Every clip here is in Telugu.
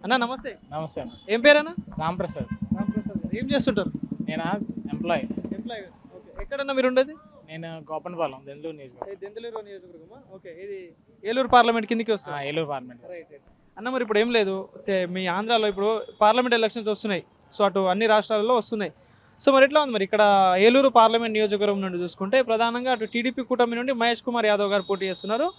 అన్న నమస్తే. నమస్తే అన్న. ఏం పేరన్నా? రాంప్రసాద్. ఏం చేస్తుంటారు? నేను ఎంప్లాయీ. ఓకే. ఎక్కడన్నా మీరు ఉండేది? నేను గోపనపాలెం దెందులూరు నియోజకవర్గం. దెందులూరు నియోజకవర్గమా? ఓకే. ఇది ఏలూరు పార్లమెంట్ కిందకి వస్తుంది. ఏలూరు పార్లమెంట్. అన్న మరి ఇప్పుడు ఏం లేదు, మీ ఆంధ్రాలో ఇప్పుడు పార్లమెంట్ ఎలక్షన్స్ వస్తున్నాయి. సో అటు అన్ని రాష్ట్రాలలో వస్తున్నాయి. సో మరి ఎట్లా ఉంది మరి ఇక్కడ ఏలూరు పార్లమెంట్ నియోజకవర్గం నుండి చూసుకుంటే ప్రధానంగా అటు టీడీపీ కూటమి నుండి మహేష్ కుమార్ యాదవ్ గారు పోటీ చేస్తున్నారు,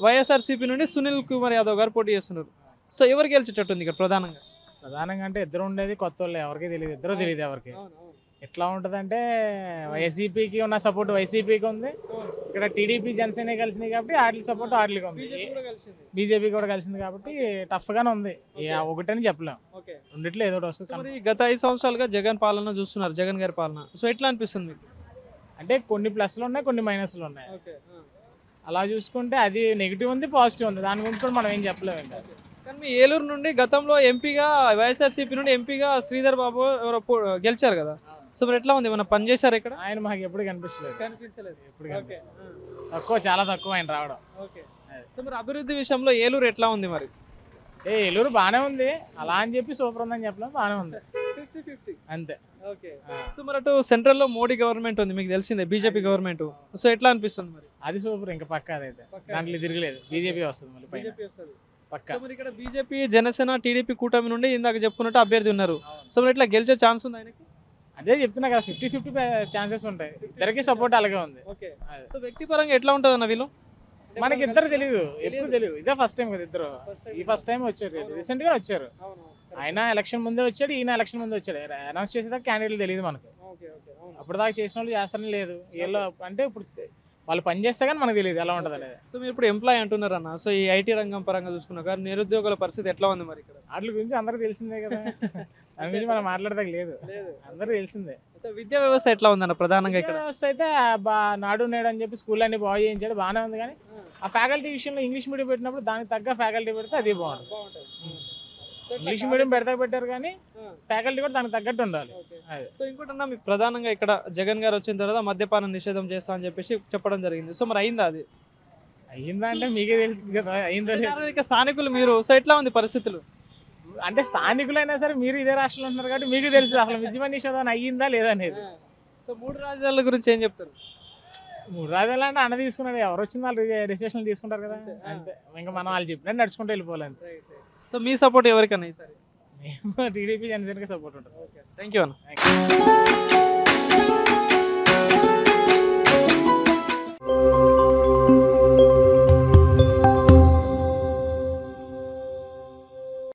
వైఎస్ఆర్సీపీ నుండి సునీల్ కుమార్ యాదవ్ గారు పోటీ చేస్తున్నారు. సో ఎవరు గెలిచేటట్టుంది ఇక్కడ ప్రధానంగా అంటే ఇద్దరు ఉండేది కొత్త వాళ్ళు, ఎవరికి తెలియదు, ఇద్దరు తెలియదు ఎవరికి. ఎట్లా ఉంటుంది అంటే వైసీపీకి ఉన్న సపోర్ట్ వైసీపీకి ఉంది, ఇక్కడ టీడీపీ జనసేన కలిసినాయి కాబట్టి వాటి సపోర్ట్ వాటికి ఉంది, బీజేపీ కూడా కలిసింది కాబట్టి టఫ్ గానే ఉంది. ఒకటని చెప్పలేం, రెండిట్లో ఏదో ఒకటి వస్తుంది. మరి గత 5 సంవత్సరాలుగా జగన్ పాలన చూస్తున్నారు, జగన్ గారి పాలన. సో ఎట్లా అనిపిస్తుంది మీకు? అంటే కొన్ని ప్లస్లు ఉన్నాయి, కొన్ని మైనస్లు ఉన్నాయి. అలా చూసుకుంటే అది నెగిటివ్ ఉంది, పాజిటివ్ ఉంది, దాని గురించి కూడా మనం ఏం చెప్పలేము. ఇంకా కానీ మీ ఏలూరు నుండి గతంలో ఎంపీగా వైఎస్ఆర్సీపీ నుండి ఎంపీగా శ్రీధర్ బాబు ఎవరో గెలిచారు కదా. సో మరి ఎట్లా ఉంది, ఏమైనా పని చేశారు ఇక్కడ? ఆయన మాకు ఎప్పుడు కనిపించలేదు, ఎప్పుడు తక్కువ, చాలా తక్కువ ఆయన రావడం. సో మరి అభివృద్ధి విషయంలో ఏలూరు ఎట్లా ఉంది మరి? ఏలూరు బాగానే ఉంది, అలా అని చెప్పి సూపర్ ఉందని చెప్పలేం, బాగానే ఉంది, అంతే. సో మరి అటు సెంట్రల్ లో మోడీ గవర్నమెంట్ ఉంది, మీకు తెలిసిందే, బీజేపీ గవర్నమెంట్. సో ఎట్లా అనిపిస్తుంది మరి? అది సూపర్, ఇంకా పక్క అదైతే దాంట్లో తిరగలేదు, బీజేపీ వస్తుంది మళ్ళీ పైన పక్క. మరి ఇక్కడ బీజేపీ జనసేన టీడీపీ కూటమి నుండి ఇందాక చెప్పుకున్నట్టు అభ్యర్థి ఉన్నారు. సో మరి ఇట్లా గెలిచే ఛాన్స్ ఉంది ఆయనకి? అదే చెప్తున్నా కదా, 50-50 ఛాన్సెస్ ఉంటాయి, ఇద్దరికి సపోర్ట్ అలాగే ఉంది. సో వ్యక్తిపరంగా ఎట్లా ఉంటుంది అన్న వీళ్ళు? మనకి ఇద్దరు తెలియదు, ఎప్పుడు తెలియదు, ఇదే ఫస్ట్ టైం కదా ఇద్దరు, ఈ ఫస్ట్ టైం వచ్చారు, రీసెంట్ గా వచ్చారు. ఆయన ఎలక్షన్ ముందే వచ్చాడు, ఈయన ఎలక్షన్ ముందే వచ్చాడు. అనౌన్స్ చేసేదాకా క్యాండిడేట్ తెలియదు మనకు, అప్పుడు దాకా చేసిన వాళ్ళు చేస్తారని లేదు. వీళ్ళు అంటే ఇప్పుడు వాళ్ళు పని చేస్తే కానీ మనకు తెలియదు ఎలా ఉంటుంది అనేది. సో మీరు ఇప్పుడు ఎంప్లాయ్ అంటున్నారు అన్న, సో ఈ ఐటీ రంగం పరంగా చూసుకున్నా కానీ నిరుద్యోగుల పరిస్థితి ఎట్లా ఉంది మరి ఇక్కడ? వాటి గురించి అందరికి తెలిసిందే కదా, దాని గురించి మనం మాట్లాడదాక లేదు, అందరికి తెలిసిందే. సో విద్యా వ్యవస్థ ఎట్లా ఉందన్న ప్రధానంగా ఇక్కడ? వ్యవస్థ అయితే నాడు నేడు అని చెప్పి స్కూల్ అన్ని బాగా చేయించాడు, బాగానే ఉంది. కానీ ఆ ఫ్యాకల్టీ విషయంలో ఇంగ్లీష్ మీడియం పెట్టినప్పుడు దానికి తగ్గ ఫ్యాకల్టీ పెడితే అది బాగుంటుంది. ఇంగ్లీష్ మీడియం పెట్టారు కానీ ఫ్యాకల్టీ కూడా దానికి తగ్గట్టు ఉండాలి. సో ఇంకోటన్నా మీకు ప్రధానంగా ఇక్కడ జగన్ గారు వచ్చిన తర్వాత మద్యపాన నిషేధం చేస్తా అని చెప్పేసి చెప్పడం జరిగింది. సో మరి అయిందా అది? అయిందా అంటే మీకే తెలియదు కదా, అయిందా లేదు. స్థానికులు మీరు, సో ఎట్లా ఉంది పరిస్థితులు? అంటే స్థానికులైనా సరే మీరు ఇదే రాష్ట్రంలో ఉంటున్నారు కాబట్టి మీకు తెలుసు అసలు మద్యపాన నిషేధం అయ్యిందా లేదా అనేది. సో 3 రాజధానుల గురించి ఏం చెప్తారు? 3 రాజధానులు అంటే అన్న తీసుకున్నాడు, ఎవరు వచ్చింది వాళ్ళు రిజిస్ట్రేషన్ తీసుకుంటారు కదా, అంతే. ఇంకా మనం వాళ్ళు చెప్పినట్టు నడుచుకుంటూ వెళ్ళిపోవాలి అంతే. సో మీ సపోర్ట్ ఎవరికన్నా ఈసారి? మేము టీడీపీ జనసేనకి సపోర్ట్ ఉంటుంది. థ్యాంక్ యూ అన్న.